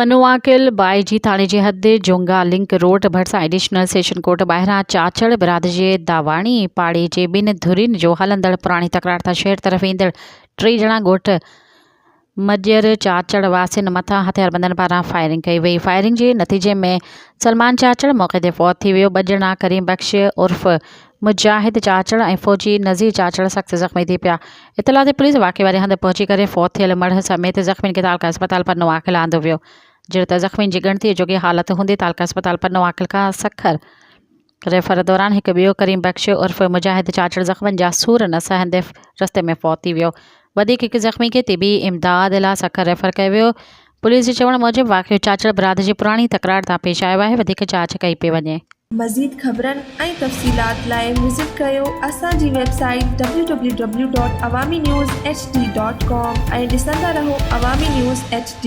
पनुआकिल बाईजी थाणे जी हद जोंगा link road भरिसां additional session court ॿाहिरां चाचड़ बिरादरी जे दावाणी पाड़ी जे ॿिनि धुरियुनि जो हलंदड़ पुराणी तकरार तां शहर तरफ़ ईंदड़ 3 ॼणा ॻोठ मजर चाचड़ वासियुनि मथां हथियारबंदनि पारां फायरिंग कई वई। फायरिंग जे नतीजे में सलमान चाचड़ मौक़े ते फ़ौत थी वियो। 2 ॼणा करीम बख्श उर्फ़ मुजाहिद चाचड़ ऐं फ़ौजी नज़ीर चाचड़ सख़्त ज़ख़्मी थी पिया। इतला ते पुलिस वाक़े वारे हंधि पहुची करे फ़ौत थियल मर्द समेत ज़ख़्मियुनि खे तालका अस्पताल पनुआकिल आंदो वियो। जिते ज़ख़्मियुनि जी गिणतीअ जोगी हालत हूंदी तालका अस्पताल पनुआकिल खां सखर रेफर दौरान हिकु ॿियो करीम बख्श उर्फ़ मुजाहिद चाचड़ ज़ख़्मनि जा सूर न सहंदे रस्ते में फ़ौत थी वियो। वधीक हिकु ज़ख़्मी खे तिबी इमदाद लाइ सखर रेफर कयो वियो। पुलिस जे चवण मूजिबि वाक़ियो चाचड़ बिरादरी जी पुराणी तकरार तां पेश आयो आहे। वधीक जांच कई पई वञे। मज़ीद ख़बरनि ऐं तफ़सीलात लाइ विज़िट कयो असांजी वेबसाइट www.awamiNewsHD.com ऐं ॾिसंदा रहो अवामी न्यूज़ HD।